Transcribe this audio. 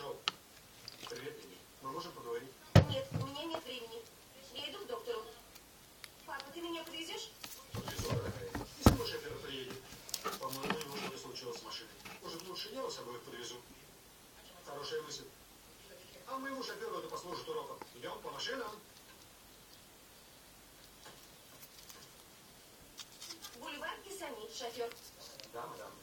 пришел. Привет, Лили. Мы можем поговорить? Нет, у меня нет времени. Я иду к доктору. Папа, ты меня подвезешь? Подвезу, дорогая. Если мой шофер приедет. По-моему, ему что-то случилось с машиной. Может, лучше я вас обоих подвезу? Хорошая мысль. А моему шоферу это послужит уроком. Идем по машинам. Бульвар Кисамит, шофер. Да, мадам.